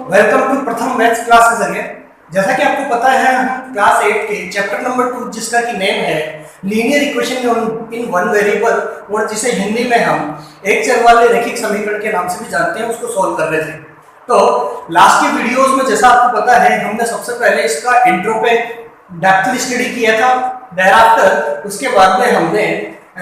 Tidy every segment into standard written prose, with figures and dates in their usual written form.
Welcome to प्रथम maths classes again. जैसा कि आपको पता है, हम क्लास 8 के चैप्टर नंबर 2 जिसका कि नेम है linear equation in one variable, और जिसे हिंदी में हम एक चर वाले रैखिक समीकरण के नाम से भी जानते हैं, उसको सॉल्व कर रहे थे। तो लास्ट के वीडियोस में जैसा आपको पता है, हमने सबसे पहले इसका इंट्रो पे डेप्थली स्टडी किया था। देयरआफ्टर उसके बाद में हमने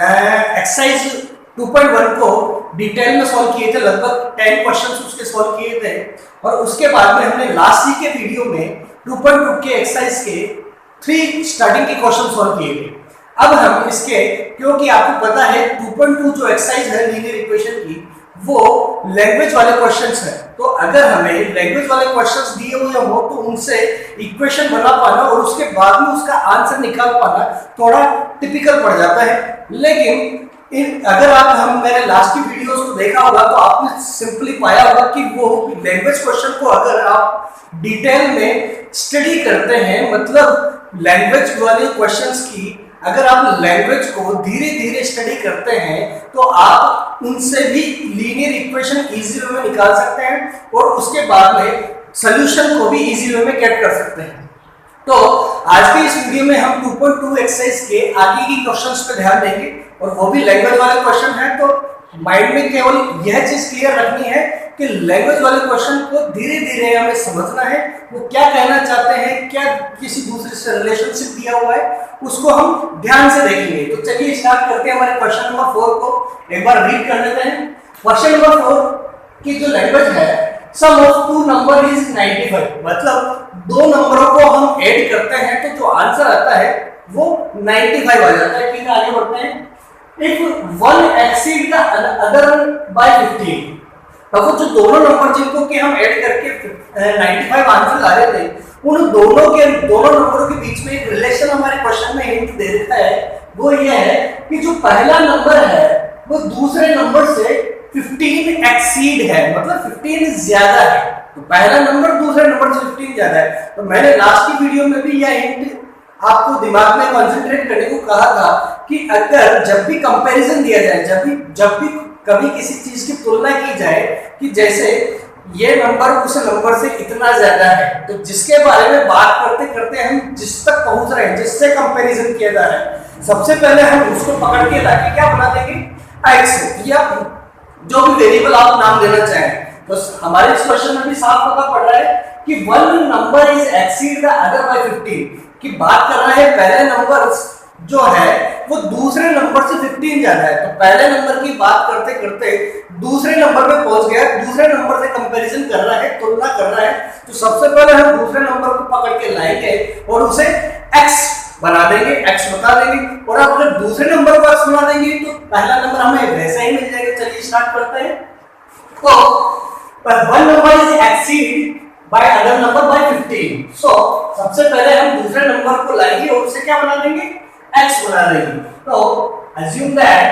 एक्सरसाइज 2.1 को डिटेल में सॉल्व किए थे, लगभग 10 क्वेश्चंस उसके सॉल्व किए थे। और उसके बाद में हमने लास्ट ही के वीडियो में 2.2 के एक्सरसाइज के 3 स्टार्टिंग के क्वेश्चन सॉल्व किए थे। अब हम इसके, क्योंकि आपको पता है 2.2 जो एक्सरसाइज है लीनियर इक्वेशन की, वो लैंग्वेज वाले क्वेश्चंस हैं। तो अगर हमें लैंग्वेज वाले क्वेश्चंस दिए हुए हो तो उनसे इक्वेशन बना पाना और उसके बाद में उसका आंसर निकाल पाना थोड़ा टिपिकल पड़ जाता है। लेकिन अगर आप मेरे लास्ट की वीडियोस को देखा होगा तो आपने सिंपली पाया होगा कि वो लैंग्वेज क्वेश्चन को अगर आप डिटेल में स्टडी करते हैं, मतलब लैंग्वेज वाले क्वेश्चंस की अगर आप लैंग्वेज को धीरे धीरे स्टडी करते हैं तो आप उनसे भी लीनियर इक्वेशन इजी वे में निकाल सकते हैं और उसके बाद में सॉल्यूशन को भी इजी वे में गेट कर सकते हैं। तो आज के इस वीडियो में हम 2.2 एक्सरसाइज के आगे की क्वेश्चंस पे ध्यान देंगे, और वो भी लैंग्वेज वाले क्वेश्चन है। तो माइंड में केवल यह चीज क्लियर रखनी है कि लैंग्वेज वाले क्वेश्चन को धीरे धीरे हमें समझना है, वो क्या कहना चाहते हैं, क्या किसी दूसरे से रिलेशनशिप दिया हुआ है, उसको हम ध्यान से देखेंगे। तो चलिए स्टार्ट करते हैं हमारे क्वेश्चन नंबर 4 को। एक बार रीड कर लेते हैं। क्वेश्चन नंबर 4 की जो लैंग्वेज है, सम ऑफ टू नंबर इज 95, मतलब दो नंबरों को हम ऐड करते हैं तो जो आंसर आता है वो 95 आ जाता है। ठीक है, आगे बढ़ते हैं। If one exceed the other by 15, तो जो दोनों नंबर जिनको कि हम ऐड करके 95 आंसर ला रहे थे, उन दोनों नंबरों के बीच में एक रिलेशन हमारे क्वेश्चन में हिंट दे देता है। वो ये है कि जो पहला नंबर है वो दूसरे नंबर से 15 एक्सीड है, मतलब 15 ज्यादा है। तो पहला नंबर दूसरे नंबर से 15 ज्यादा है। तो मैंने लास्ट की वीडियो में भी यह हिंट आपको दिमाग में कंसंट्रेट करने को कहा था कि अगर जब भी कंपैरिजन दिया जाए, जब भी कभी किसी चीज की तुलना की जाए कि जैसे ये नंबर उस नंबर से इतना ज्यादा है, तो जिसके बारे में बात करते करते हम जिस तक पहुंच रहे हैं, जिससे कंपैरिजन किया जा रहा है, सबसे पहले हम उसको पकड़ के लाके क्या बना देंगे, एक्स या जो भी वेरिएबल आप नाम देना चाहें। तो हमारे इस क्वेश्चन में भी साफ पता पड़ रहा है कि one number is exceed the other by 15 की बात कर रहा है। पहले नंबर जो है वो दूसरे नंबर से 15 ज्यादा है। तो पहले नंबर की बात करते करते दूसरे नंबर पे पहुंच गया, दूसरे नंबर से कंपैरिजन कर रहा है, तुलना कर रहा है। तो सबसे पहले हम दूसरे नंबर को पकड़ के लाएंगे और उसे x बना देंगे, x बता देंगे। और अब अगर दूसरे नंबर को x बना देंगे तो पहला नंबर हमें वैसा ही मिल जाएगा। चलिए स्टार्ट करते हैं। तो one number is exceed by other number by 15, so सबसे पहले हम दूसरे नंबर को लाएंगे और उसे क्या बना देंगे, x बना देंगे। तो assume that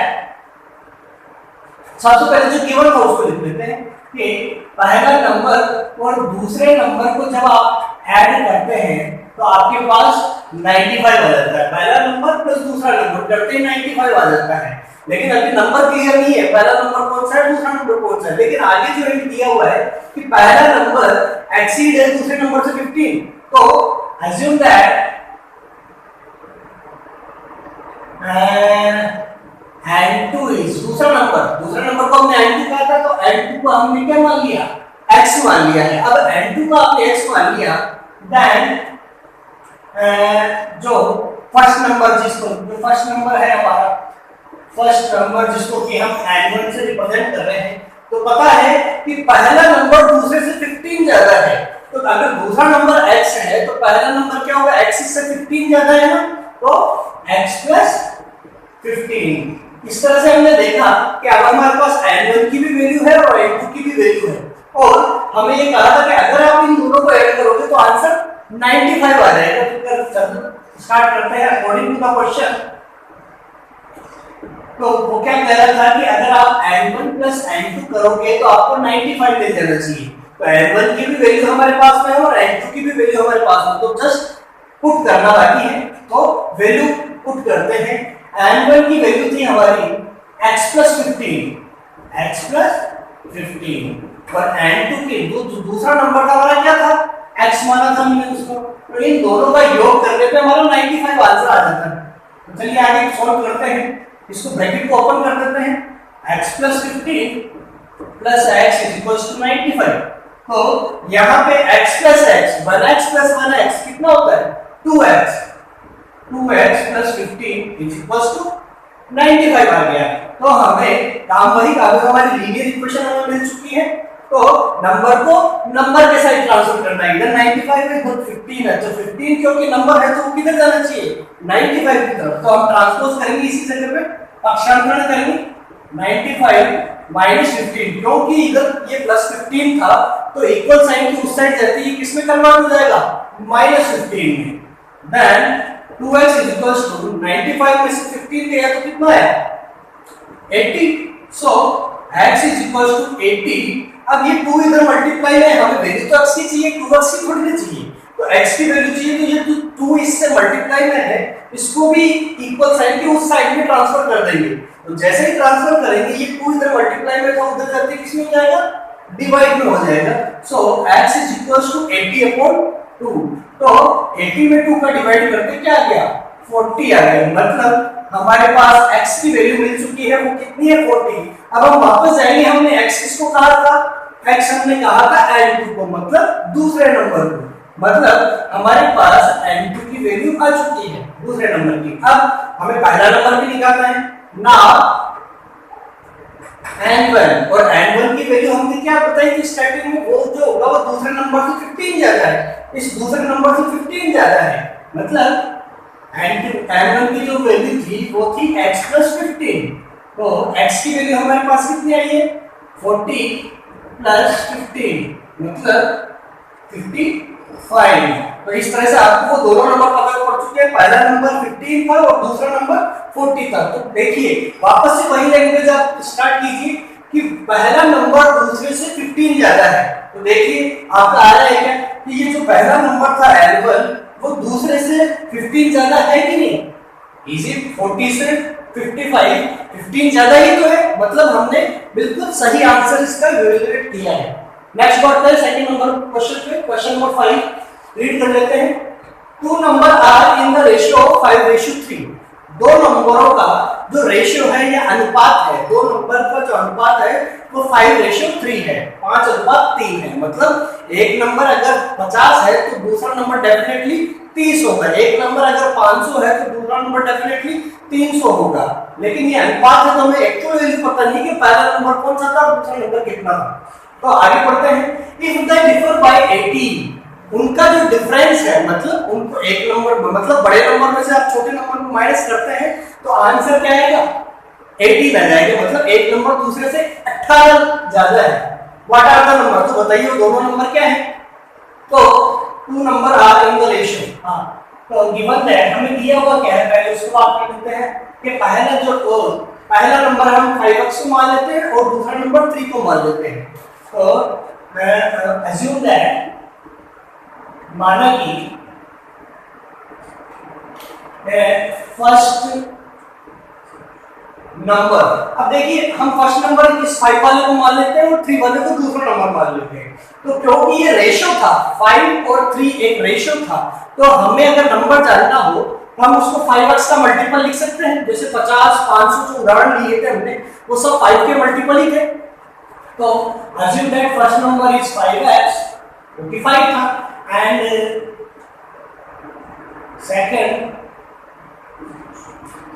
सबसे पहले जो गिवन था उसको लिख लेते हैं कि पहला नंबर और दूसरे नंबर को जब आप ऐड करते हैं तो आपके पास 95 आ जाता है। पहला नंबर प्लस दूसरा नंबर करते ही 95 आ जाता है। लेकिन अभी नंबर क्लियर नहीं है, पहला नंबर कौन सा है, दूसरा नंबर कौन सा है। लेकिन आगे जो हिंट दिया हुआ है कि पहला नंबर एक्सीड है दूसरे नंबर से 15, तो assume that n2 is दूसरा नंबर को हमने n2 कहा था, तो n2 को हमने क्या मान लिया, x मान लिया है। अब n2 को आपने x मान लिया, देन जो फर्स्ट नंबर है हमारा, फर्स्ट नंबर जिसको कि हम n1 से रिप्रेजेंट कर रहे हैं, तो पता है कि पहला नंबर दूसरे से 15 ज्यादा है। तो अगर दूसरा नंबर x है तो पहला नंबर क्या होगा, x से 15 ज्यादा है ना, तो x प्लस 15। इस तरह से हमने देखा कि अब हमारे पास n1 की भी वैल्यू है और n2 की भी वैल्यू है, और हमें ये कहा था कि अगर आप इन दोनों को ऐड करोगे तो आंसर 95 आ जाएगा। तो स्टार्ट करते हैं अकॉर्डिंग टू द क्वेश्चन। तो वो क्या कह रहा था कि अगर आप n1 प्लस n2 करोगे तो आपको 95 मिल जाना चाहिए। तो n1 की भी वैल्यू हमारे पास में है और n2 की भी वैल्यू हमारे पास में, तो जस्ट पुट करना बाकी है। तो वैल्यू पुट करते हैं। n1 की वैल्यू थी हमारी x प्लस 15, और n2 के दूसरा नंबर का हमारा क्या था, x माना था हमने उसको, तो इन दोनों का योग करने पे हमारा 95 आंसर आ जाता है। तो चलिए आगे सॉल्व करते हैं, इसको ब्रैकेट को ओपन कर देते हैं, x + 15 + x = 95। तो यहाँ पे x + x 1x + 1x कितना होता है 2x, 2x + 15 = 95 आ गया। तो हमें काम वही काम हमारी लीनियर इक्वेशन हमें मिल चुकी है। तो नंबर को नंबर के साथ ट्रांसफर करना है, इधर 95 है इधर 15 है, तो 15 क्योंकि नंबर है तो वो किधर जाना चाहिए 95 की तरफ। तो हम ट्रांसपोज करेंगे इसी जगह पे, पक्षांतरण करेंगे 95 - 15, क्योंकि इधर ये +15 था तो इक्वल साइन की उस साइड जाती है, किसमें कन्वर्ट हो जाएगा -15 में। देन 2x = 95 में से 15 गया तो कितना है 80। सो x = 80। अब ये 2 इधर मल्टीप्लाई है, हमें वैल्यू तो x की चाहिए, 2x की थोड़ी ना चाहिए, तो x की वैल्यू चाहिए, तो ये 2 इससे मल्टीप्लाई में है, इसको भी इक्वल साइन के उस साइड में ट्रांसफर कर देंगे। तो जैसे ही ट्रांसफर करेंगे ये 2 इधर मल्टीप्लाई में था, उधर जाके किसमें हो जाएगा डिवाइड में हो जाएगा। सो x = 80/2। तो 80 में 2 का डिवाइड करके क्या आ गया 40 आ गया। मतलब हमारे पास x की वैल्यू मिल चुकी है, वो कितनी है 40। अब हम वापस जाएंगे, हमने x किसको कहा था, x हमने कहा था n2 को, मतलब दूसरे नंबर को। मतलब हमारे पास n2 की वैल्यू आ चुकी है दूसरे नंबर की। अब हमें पहला नंबर भी निकालना है ना, n1, और n1 की वैल्यू हमने क्या बताई थी स्टार्टिंग में, वो जो होगा वो दूसरे नंबर से 15 ज्यादा है, इस दूसरे नंबर से 15 ज्यादा है। मतलब n1 की जो वैल्यू थी वो थी x + 15। तो x की वैल्यू हमारे पास कितनी आई है 40 + 15 मतलब 55। तो इस तरह से आपको वो दोनों नंबर पता पड़ चुके हैं, पहला नंबर 15 था और दूसरा नंबर 40 था। तो देखिए वापस से वही लैंग्वेज आप स्टार्ट कीजिए कि पहला नंबर दूसरे से 15 ज्यादा है। तो देखिए आपका आ रहा है क्या कि ये जो पहला नंबर था n1 वो दूसरे से 15 ज्यादा है कि नहीं, इजी 40 से 55 15 ज्यादा ही तो है, मतलब हमने बिल्कुल सही आंसर इसका इवैल्यूएट किया है। नेक्स्ट बढ़ते हैं सेकंड नंबर क्वेश्चन पे, क्वेश्चन नंबर 5 रीड कर लेते हैं। Two number are in the ratio 5:3। दो नंबरों का जो रेशियो है या अनुपात है, दो नंबर का जो अनुपात है वो 5:3 है, 5:3 है। मतलब एक नंबर अगर 50 है तो दूसरा नंबर डेफिनेटली 30 होगा, एक नंबर अगर 500 है तो दूसरा नंबर डेफिनेटली 300 होगा। लेकिन ये अनुपात है तो हमें एक्चुअल वैल्यू पता नहीं कि पहला नंबर कौन सा था और दूसरा नंबर कितना था। तो आगे बढ़ते हैं, इफ दे डिफर बाय 18, उनका जो डिफरेंस है मतलब उनको एक नंबर मतलब बड़े नंबर में से आप छोटे नंबर को माइनस करते हैं तो आंसर क्या आएगा 18 आ जाएगा। मतलब एक नंबर दूसरे से 18 ज्यादा है। व्हाट आर द नंबर, तो बताइए दोनों नंबर क्या है। तो two number are in the ratio, हां तो गिवन दैट हमें दिया हुआ क्या है, पहले उसको आप क्या करते हैं कि पहला नंबर हम 5x को मान लेते हैं और दूसरा नंबर 3 को मान लेते हैं। तो मैं अज्यूम दैट, माना कि फर्स्ट नंबर, अब देखिए हम फर्स्ट नंबर इस 5 वाले को मान लेते हैं और 3 वाले को दूसरा नंबर मान लेते हैं। तो क्योंकि ये रेशियो था 5 और 3 एक रेशियो था, तो हमें अगर नंबर जानना हो तो हम उसको 5x का मल्टीपल लिख सकते हैं। जैसे 50 500 जो उदाहरण लिए थे हमने वो सब 5 के मल्टीपल ही थे। तो assume that first number is 5x 45 था and सेकंड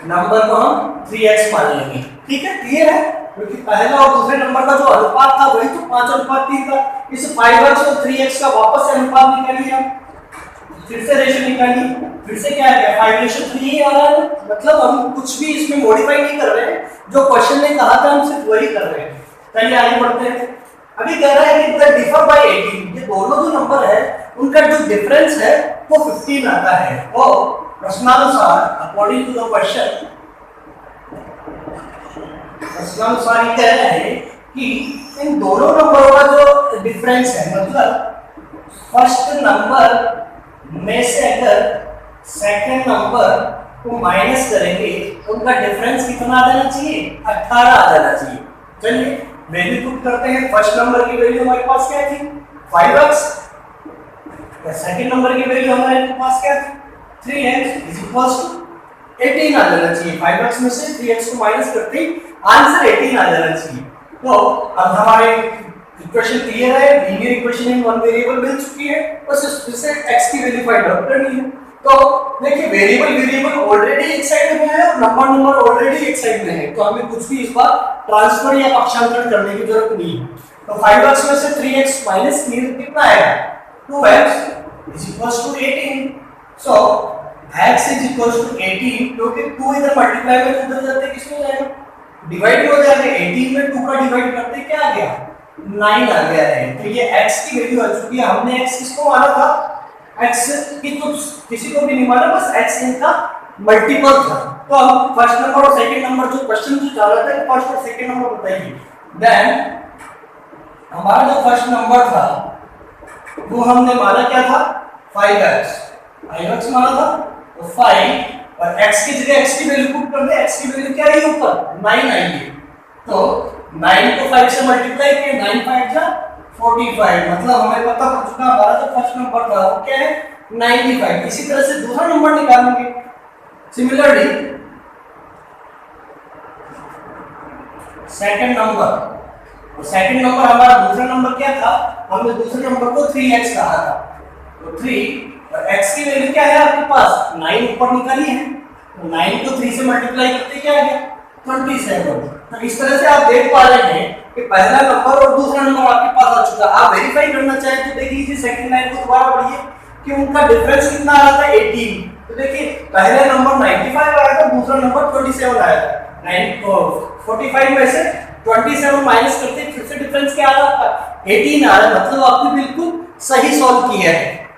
नंबर को हम 3x मान लेंगे। ठीक है, क्लियर है, क्योंकि पहला और दूसरे नंबर का जो अनुपात था वही तो 5:3 था। इस 5x और 3x का वापस से अनुपात निकालिए, हम फिर से रेशियो निकालिए, फिर से क्या है 5:3 आ रहा है। मतलब हम कुछ भी इसमें मॉडिफाई नहीं कर रहे हैं, जो क्वेश्चन ने कहा था हम सिर्फ वही कर रहे हैं। चलिए आगे बढ़ते हैं। अभी कह रहा है कि द डिफर बाय 18, ये दोनों जो नंबर है उनका जो डिफरेंस है वो 15 आता है। और प्रश्नानुसार अकॉर्डिंग टू द क्वेश्चन, प्रश्नानुसार ये कह रहा है कि इन दोनों नंबरों का जो डिफरेंस है, मतलब फर्स्ट नंबर में से अगर सेकंड नंबर को माइनस करेंगे उनका डिफरेंस कितना आ जाना चाहिए 18 आ जाना चाहिए। चलिए वैल्यू पुट करते हैं। फर्स्ट नंबर की वैल्यू हमारे पास क्या थी 5x, सेकंड नंबर की वैल्यू हमारे पास क्या थी 3x इज इक्वल्स टू 18 आ जाना चाहिए। 5x में से 3x को माइनस करते ही आंसर 18 आ जाना चाहिए। तो अब हमारे इक्वेशन क्लियर है, linear equation in one variable मिल चुकी है, बस इससे x की वैल्यू फाइंड आउट करनी है। तो देखिए वेरिएबल ऑलरेडी एक साइड में है और नंबर ऑलरेडी एक साइड में है, तो हमें कुछ भी इस बार ट्रांसफर या पक्षांतरण करने की जरूरत नहीं है। तो 5x में से 3x माइनस कितना आएगा 2x is equals to 18। So x is equals to 18, क्योंकि 2 इधर मल्टीप्लाई में उधर जाते किसमें जाएगा डिवाइड हो जाएगा। 18 में 2 का डिवाइड करते क्या आ गया 9 आ गया है। तो ये x की वैल्यू आ चुकी है। हमने x किसको माना था x की तो किसी को भी नहीं माना, बस x इनका मल्टीपल था। तो हम फर्स्ट नंबर और सेकंड नंबर जो क्वेश्चन जो जा रहा था फर्स्ट और सेकंड नंबर बताइए। देन हमारा जो फर्स्ट नंबर था वो हमने माना क्या था 5x माना था। तो 5 और x की जगह x की वैल्यू पुट कर दे। x की वैल्यू क्या आई ऊपर 9 आई है। तो 9 को 5 से मल्टीप्लाई किए 9 5 जा 45, मतलब हमें पता पड़ चुका हमारा जो फर्स्ट नंबर था वो क्या है 95। इसी तरह से दूसरा नंबर निकालेंगे। सिमिलरली सेकंड नंबर हमारा दूसरा नंबर क्या था, हमने दूसरे नंबर को 3x कहा था। तो 3 और x की वैल्यू क्या है आपके पास 9 ऊपर निकाली है, तो 9 को 3 से मल्टीप्लाई करते क्या आ गया 27। तो इस तरह से आप देख पा रहे हैं कि पहला नंबर और दूसरा नंबर आपके पास आ चुका। आप वेरीफाई करना चाहें तो देख लीजिए सेकंड लाइन को दोबारा पढ़िए कि उनका डिफरेंस कितना आ रहा था 18। तो देखिए पहला नंबर 95 आया था, दूसरा नंबर 27 आया था। 45 में से 27 माइनस करते फिर से डिफरेंस क्या आ रहा था 18 आ रहा है, मतलब आपने बिल्कुल सही सॉल्व किया है।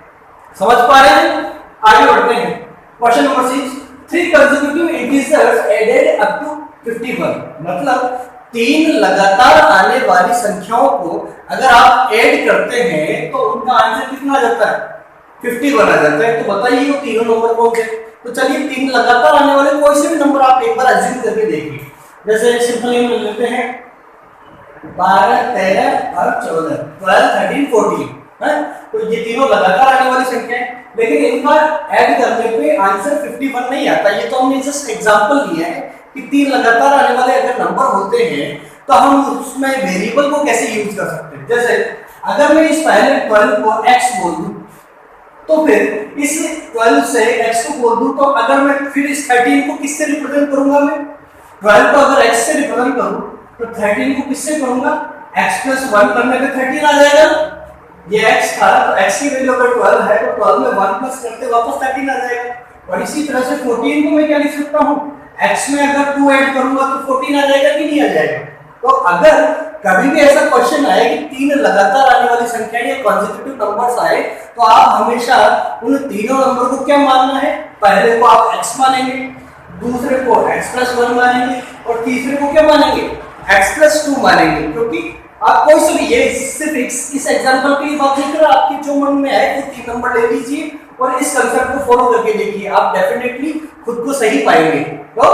समझ पा रहे हैं? आगे बढ़ते हैं। Question number 6, 3 consecutive integers added up to 51, मतलब 3 लगातार आने वाली संख्याओं को अगर आप ऐड करते हैं तो उनका आंसर कितना आ जाता है 51 आ जाता है। तो बताइए वो तीनों नंबर कौन से। तो चलिए 3 लगातार आने वाले कोई से भी नंबर आप एक बार अज्यूम करके देखिए। जैसे सिंपली हम लेते हैं 12 13 और 14 12 13 14 है। तो ये तीनों लगातार आने वाली संख्या है, लेकिन इनका ऐड करने पे आंसर 51 नहीं आता। ये तो हमने जस्ट एग्जांपल लिया है कि 3 लगातार आने वाले अगर नंबर होते हैं तो हम उसमें वेरिएबल को कैसे यूज कर सकते हैं। जैसे अगर मैं इस पहले 12 को x बोल दूं तो फिर इस 12 से x को बोल दूं, तो अगर मैं फिर इस 13 को किससे रिप्रेजेंट करूंगा, मैं 12 को अगर x से रिप्रेजेंट करूं तो 13 को किससे करूंगा x + 1 करने पे 13 आ जाएगा। ये x था तो x की वैल्यू अगर 12 है तो 12 में 1 प्लस करते वापस 13 आ जाएगा। और इसी तरह से 14 को मैं क्या लिख सकता हूं x में अगर 2 ऐड करूंगा तो 14 आ जाएगा कि नहीं आ जाएगा। तो अगर कभी भी ऐसा क्वेश्चन आए कि 3 लगातार आने वाली संख्या या कॉन्सेक्यूटिव नंबर्स आए तो आप हमेशा उन तीनों नंबर को क्या मानना है, पहले को आप x मानेंगे, दूसरे को x + 1 मानेंगे और तीसरे को क्या मानेंगे x + 2 मानेंगे। क्योंकि आप कोई से भी ये सिर्फ इस एग्जांपल के लिए बात नहीं कर रहा, आपके जो मन में आए वो 3 नंबर ले लीजिए और इस कंसेप्ट को फॉलो करके देखिए, आप डेफिनेटली खुद को सही पाएंगे। तो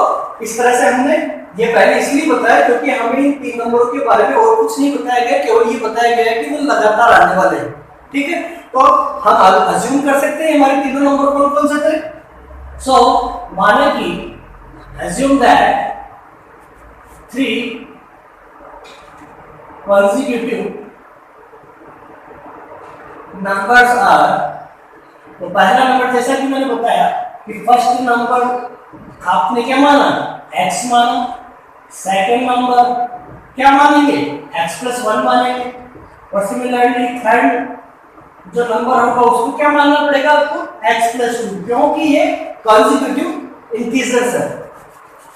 इस तरह से हमने ये पहले इसलिए बताया क्योंकि हमें इन 3 नंबरों के बारे में और कुछ नहीं बताया गया, केवल ये बताया गया है कि वो लगातार आने वाले हैं। ठीक है, तो हम अज्यूम कर सकते हैं हमारे तीनों नंबर कौन कौन से थे। सो माने कि assume that 3 consecutive numbers are, तो पहला नंबर जैसा कि मैंने बताया कि फर्स्ट नंबर आपने क्या माना x माना, सेकंड नंबर क्या मानेंगे x + 1 मानेंगे और सिमिलरली थर्ड जो नंबर होगा उसको क्या मानना पड़ेगा आपको x + 2, क्योंकि ये consecutive integers है।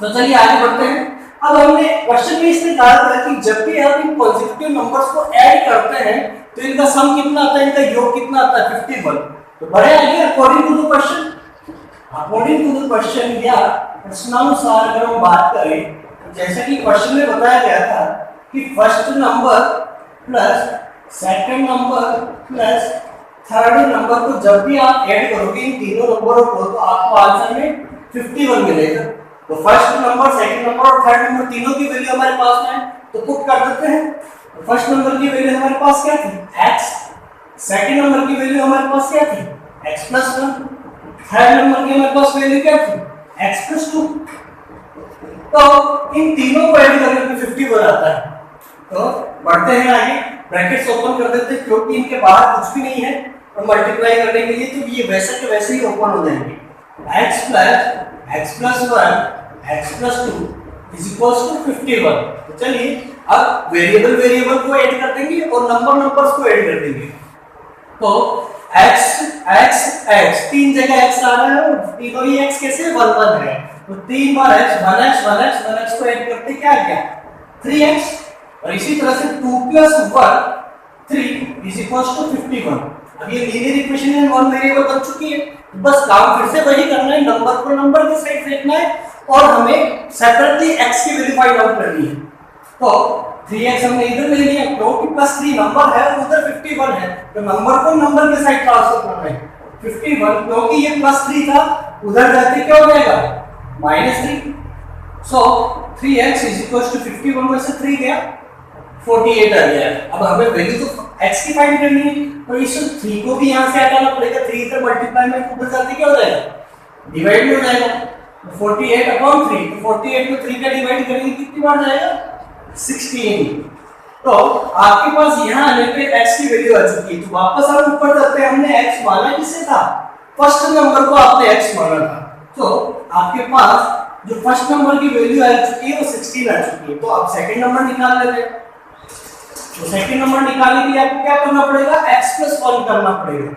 तो चलिए आगे बढ़ते हैं। अब हमने क्वेश्चन में इसने कहा था कि जब भी आप इन पॉजिटिव नंबर्स को ऐड करते हैं तो इनका सम कितना आता है, इनका योग कितना आता है 51। तो बड़े आगे अकॉर्डिंग टू द क्वेश्चन या प्रश्नानुसार अगर हम बात करें तो जैसा कि क्वेश्चन में बताया गया था कि first number plus second number plus third number को जब भी आप ऐड करोगे इन तीनों नंबरों को तो आपको आंसर में 51 मिलेगा। तो फर्स्ट नंबर, सेकंड नंबर और थर्ड नंबर तीनों की वैल्यू हमारे पास में है, तो पुट कर देते हैं। तो फर्स्ट नंबर की वैल्यू हमारे पास क्या थी, x। सेकंड नंबर की वैल्यू हमारे पास क्या थी, x + 1। थर्ड नंबर की हमारे पास वैल्यू क्या थी, x + 2। तो इन तीनों को ऐड करने पे 51 आता है। तो बढ़ते हैं आगे, ब्रैकेट्स ओपन कर देते हैं क्योंकि इनके बाहर कुछ भी नहीं है और मल्टीप्लाई करने के लिए तो ये वैसे के वैसे ही ओपन हो जाएंगे। x + 1 x + 2 = 51। तो चलिए अब वेरिएबल को ऐड कर देंगे और नंबर्स को ऐड कर देंगे। तो x तीन जगह x आ रहा है और तीनों ही x कैसे 1 1 है, तो 3 बार x 1x को ऐड करते क्या आ गया 3x। और इसी तरह से 2 + 1 3 = 51। अब ये लीनियर इक्वेशन में वन वेरिएबल बन चुकी है, बस काम फिर से वही करना है, नंबर को नंबर की साइड फेंकना है और हमें सेपरेटली x की वैल्यू फाइंड आउट करनी है। तो 3x हमने इधर ले लिया क्योंकि +3 नंबर है और उधर 51 है, तो नंबर को नंबर की साइड ट्रांसफर करना है। 51 क्योंकि ये +3 था, उधर जाते क्या हो जाएगा -3। सो 3x = 51 में से 3 गया 48 आ गया। अब हमें वैल्यू तो x की फाइंड करनी है, तो इस 3 को भी यहां से हटाना पड़ेगा। 3 इधर मल्टीप्लाई में ऊपर जाते क्या हो जाएगा, डिवाइड में हो जाएगा। तो 48/3, तो 48 में 3 का डिवाइड करेंगे कितनी बार जाएगा 16। तो आपके पास यहां आने पे x की वैल्यू आ चुकी है। तो वापस हम ऊपर जाते हैं, हमने x माना किसे था, फर्स्ट नंबर को आपने x माना था। तो आपके पास जो फर्स्ट नंबर की वैल्यू आ चुकी है वो 16 आ चुकी है। तो आप सेकंड नंबर निकाल लेते हैं। तो सेकंड नंबर निकालने के लिए आपको क्या करना पड़ेगा, x + 1 करना पड़ेगा,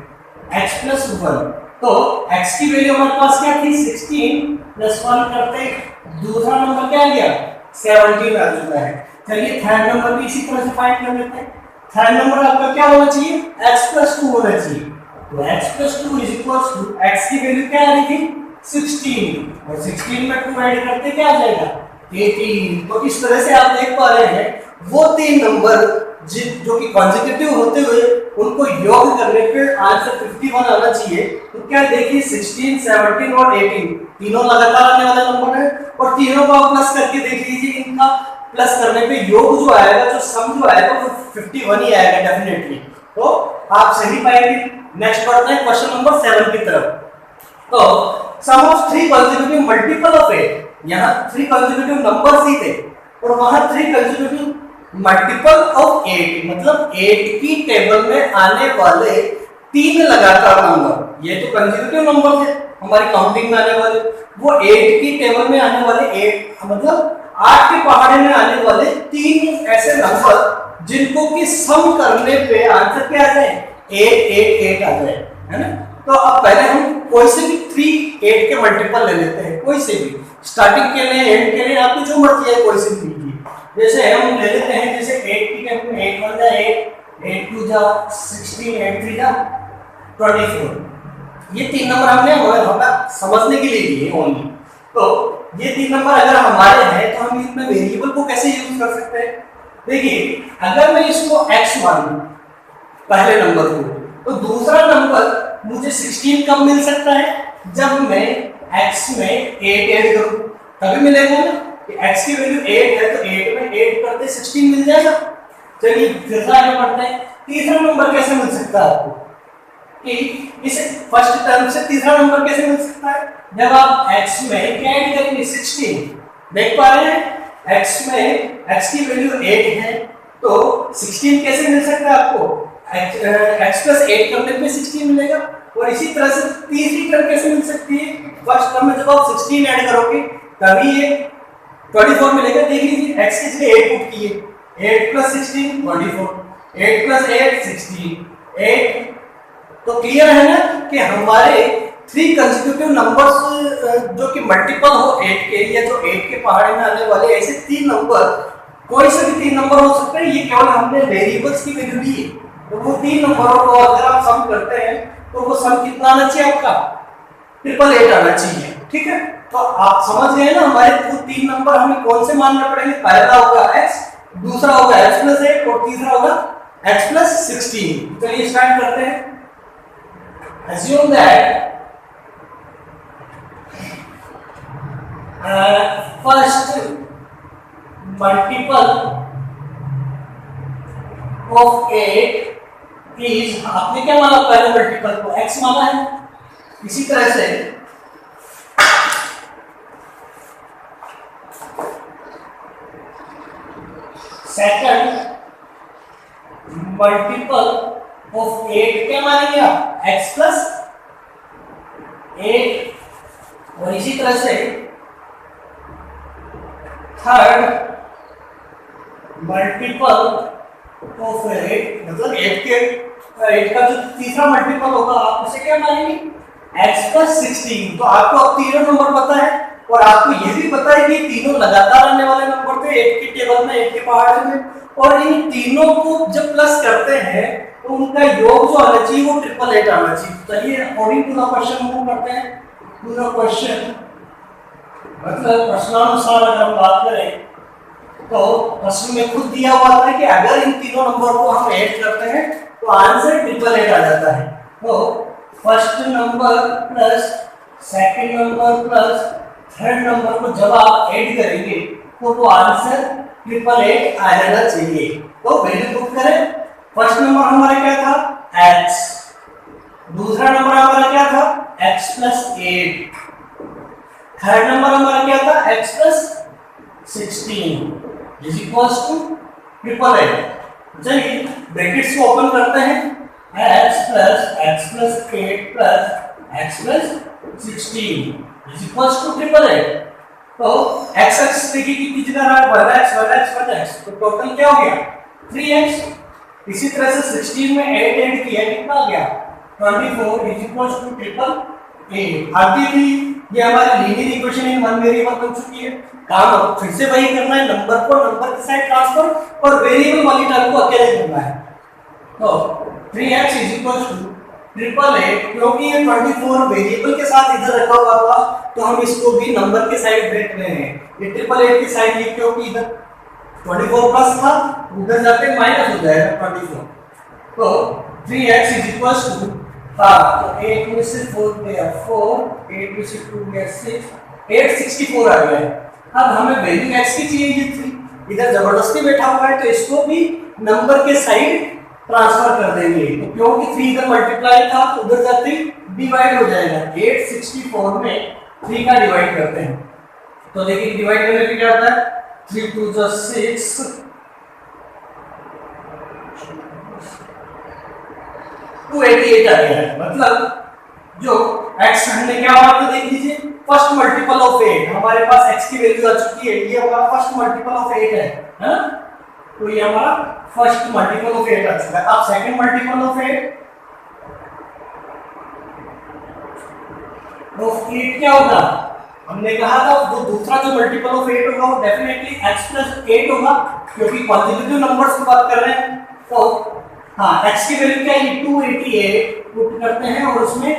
x + 1। तो x की वैल्यू हमारे पास क्या थी 16 + 1 करते दूसरा नंबर क्या आ गया 17 आ चुका है। चलिए थर्ड नंबर भी इसी तरह से फाइंड कर लेते हैं। थर्ड नंबर आपका क्या होना चाहिए, x + 2 होना चाहिए। तो x + 2 = x की वैल्यू क्या आ रही थी 16 और 16 में 2 ऐड करते क्या आ जाएगा 18। तो इस तरह से आप देख पा रहे हैं वो तीन नंबर जो कि कॉन्जिक्यूटिव होते हुए उनको योग करने पे आंसर 51 आना चाहिए। तो क्या देखिए 16, 17 और 18 तीनों लगातार आने वाले नंबर है और तीनों को आप प्लस करके देख लीजिए, इनका प्लस करने पे योग जो आएगा, जो सम जो आएगा वो 51 ही आएगा डेफिनेटली। तो आप सही पाएंगे। नेक्स्ट बढ़ते हैं क्वेश्चन नंबर 7 की तरफ। तो सम ऑफ 3 कंसेक्यूटिव मल्टीपल ऑफ 8, यहां 3 कंसेक्यूटिव नंबर्स ही थे और वहां 3 कंसेक्यूटिव मल्टीपल ऑफ 8 मतलब 8 की टेबल में आने वाले 3 लगातार नंबर, ये तो कंसेक्यूटिव नंबर थे हमारी काउंटिंग में आने वाले, वो 8 की टेबल में आने वाले 8 मतलब 8 के पहाड़े में आने वाले 3 ऐसे नंबर जिनको कि सम करने पे आंसर क्या आ जाए 8 आ जाए, है ना। तो अब पहले हम कोई से भी 3 8 के मल्टीपल ले लेते हैं, कोई से भी, स्टार्टिंग के लिए एंड के लिए आपकी जो मर्जी है कोई से भी। जैसे हम ले लेते हैं, जैसे 8 की टेबल में 8 1 जा 8, 8 2 जा 16, 8 3 जा 24। ये 3 नंबर हमने हमें समझने के लिए लिए ओनली। तो ये 3 नंबर अगर हमारे हैं तो हम इसमें वेरिएबल को कैसे यूज कर सकते हैं। देखिए अगर मैं इसको x मानूं पहले नंबर को, तो दूसरा नंबर मुझे 16 कब मिल सकता है, जब मैं x में 8 ऐड करूं तभी मिलेगा ना। कि x की वैल्यू 8 है तो 8 में 8 करते 16 मिल जाएगा। चलिए फिर से आगे बढ़ते हैं। तीसरा नंबर कैसे मिल सकता है आपको, कि इस फर्स्ट टर्म से तीसरा नंबर कैसे मिल सकता है, जब आप x में क्या ऐड करेंगे 16। देख पा रहे हैं x में x की वैल्यू 8 है तो 16 कैसे मिल सकता है आपको, x + 8 करने पे 16 मिलेगा। और इसी तरह से तीसरी टर्म कैसे मिल सकती है, फर्स्ट टर्म में जब आप 16 ऐड करोगे तभी ये 24 मिलेगा। देख लीजिए x की जगह 8 पुट किए, 8 + 16 24, 8 + 8 16, 8। तो क्लियर है ना कि हमारे 3 कंसेक्यूटिव नंबर्स जो कि मल्टीपल हो 8 के, या जो 8 के पहाड़े में आने वाले ऐसे 3 नंबर, कोई से भी 3 नंबर हो सकते हैं। ये केवल हमने वेरिएबल्स की वैल्यू दी है, तो वो 3 नंबरों को अगर आप सम करते हैं तो वो सम कितना आना चाहिए आपका 888 आना चाहिए। ठीक है, तो आप समझ गए ना हमारे वो 3 नंबर हमें कौन से मानने पड़ेंगे। पहला होगा x, दूसरा होगा x + 8 और तीसरा होगा x + 16। चलिए स्टार्ट करते हैं। Assume that first multiple of 8 is, आपने क्या माना पहले मल्टीपल को x माना है, इसी तरह से सेकंड मल्टीपल ऑफ 8 क्या मानेंगे आप, x प्लस 8, और इसी तरह से थर्ड मल्टीपल ऑफ 8, मतलब 8 का जो तीसरा मल्टीपल होगा आप उसे क्या मानेंगे, x प्लस 16। तो आपको अब तीनों नंबर पता है, और आपको यह भी पता है कि तीनों लगातार आने वाले नंबर थे 8 के टेबल में, 8 के पहाड़ में, और इन तीनों को जब प्लस करते हैं तो उनका योग जो आना चाहिए वो 888 आना चाहिए। चलिए according to the question move करते हैं टू द क्वेश्चन। मतलब प्रश्नानुसार अगर हम बात करें तो प्रश्न में खुद दिया हुआ था कि अगर इन तीनों नंबर को हम ऐड करते हैं तो आंसर 888 आ जाता है। तो first number plus second number plus third number को जब आप ऐड करेंगे तो वो आंसर 888 आ जाना चाहिए। तो वैल्यू पुट करें, फर्स्ट नंबर हमारा क्या था x, दूसरा नंबर हमारा क्या था x प्लस 8, थर्ड नंबर हमारा क्या था x plus 16 is equals to 888। चलिए ब्रैकेट्स को ओपन करते हैं, x plus 8 plus x plus 16 is equals to 888। तो x एक्स देखिए कितनी जगह रहा है 1x, तो टोटल क्या हो गया 3x। इसी तरह से 16 में 8 ऐड किया कितना आ गया 24 इज इक्वल्स टू 888। आगे भी ये हमारी linear equation in one variable बन चुकी है। काम अब फिर से वही करना है, नंबर को नंबर की साइड ट्रांसफर और वेरिएबल वाली टर्म को अकेले करना है। तो 3x इज इक्वल्स टू 888, क्योंकि ये 24 वेरिएबल के साथ इधर रखा हुआ था तो हम इसको भी नंबर के साइड रख रहे हैं। ये 888 की साइड ये क्योंकि इधर 24 प्लस था, उधर जाके माइनस हो जाएगा 24। तो 3x इज इक्वल्स टू, तो 8 में से 4 गया 4, 8 में से 2 गया 6, 864 आ गया। अब हमें वैल्यू x की चाहिए ये 3, इधर जबरदस्ती बैठा हुआ है तो इसको भी नंबर के साइड ट्रांसफर कर देंगे। तो क्योंकि 3 इधर मल्टीप्लाई था तो उधर जाते डिवाइड हो जाएगा। 864 में 3 का डिवाइड करते हैं तो देखिए डिवाइड करने पे क्या होता है 3 2 जा 6, 288 आ गया है। मतलब जो x हमने क्या हुआ तो देख लीजिए फर्स्ट मल्टीपल ऑफ 8, हमारे पास x की वैल्यू आ चुकी है, ये हमारा फर्स्ट मल्टीपल ऑफ 8 है ना? तो ये हमारा फर्स्ट मल्टीपल ऑफ 8 आ चुका है। अब सेकंड मल्टीपल ऑफ 8 क्या होगा, हमने कहा था जो दूसरा जो मल्टीपल ऑफ 8 होगा वो डेफिनेटली x प्लस 8 होगा, क्योंकि पॉजिटिव नंबर्स की बात कर रहे हैं। तो हाँ x की वैल्यू क्या है 288 पुट करते हैं और उसमें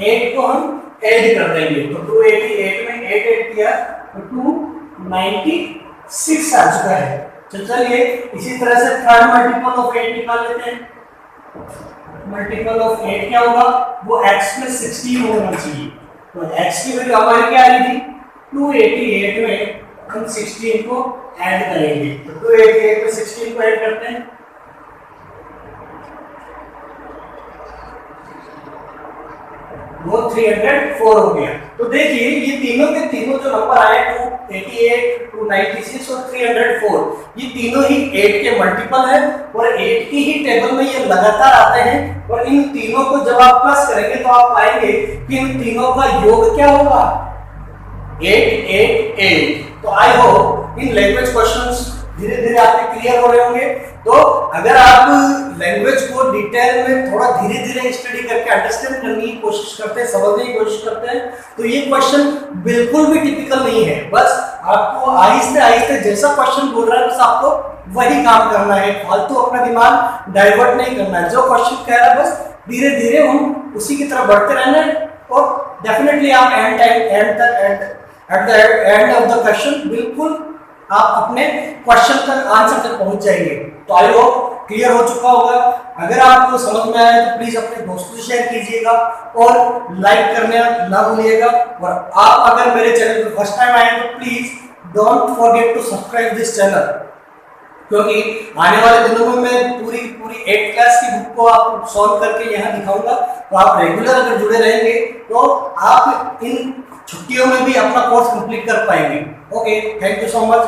8 को हम ऐड कर देंगे। तो 288 में 8 ऐड किया तो 296 आ चुका है। चलिए इसी तरह से थर्ड मल्टीपल ऑफ 8 निकाल लेते हैं। मल्टीपल ऑफ 8 क्या होगा, वो x प्लस 16 होना चाहिए। तो x की वैल्यू हमारी क्या आ रही थी 288 में हम 16 को ऐड करेंगे। तो 288 में 16 को ऐड करते हैं, वो 304 हो गया। तो देखिए ये तीनों के तीनों जो नंबर आए 288, 296 और 304, ये तीनों ही 8 के मल्टीपल है और 8 की ही टेबल में ये लगातार आते हैं। और इन तीनों को जब आप प्लस करेंगे तो आप पाएंगे कि इन तीनों का योग क्या होगा 888। तो I hope in language questions धीरे धीरे आपके क्लियर हो रहे होंगे। तो अगर आप लैंग्वेज को डिटेल में थोड़ा धीरे धीरे स्टडी करके अंडरस्टैंड करने की कोशिश करते हैं, समझने की कोशिश करते हैं, तो ये क्वेश्चन बिल्कुल भी टिपिकल नहीं है। बस आपको आहिस्ते आहिस्ते जैसा क्वेश्चन बोल रहा है बस आपको वही काम करना है, फालतू अपना दिमाग डाइवर्ट नहीं करना है। जो क्वेश्चन कह रहा है बस धीरे धीरे हम उसी की तरफ बढ़ते रहना है और डेफिनेटली आप at the end of the question बिल्कुल आप अपने क्वेश्चन तक आंसर तक पहुंच जाएंगे। तो आई होप क्लियर हो चुका होगा। अगर आपको समझ में आया तो प्लीज अपने दोस्तों से शेयर कीजिएगा और लाइक करना ना भूलिएगा। और आप अगर मेरे चैनल पर फर्स्ट टाइम आए तो please don't forget to subscribe this channel, क्योंकि आने वाले दिनों में मैं पूरी 8 क्लास की बुक को आपको सॉल्व करके यहाँ दिखाऊंगा। तो आप रेगुलर अगर जुड़े रहेंगे तो आप इन छुट्टियों में भी अपना कोर्स कंप्लीट कर पाएंगे। Okay, thank you so much.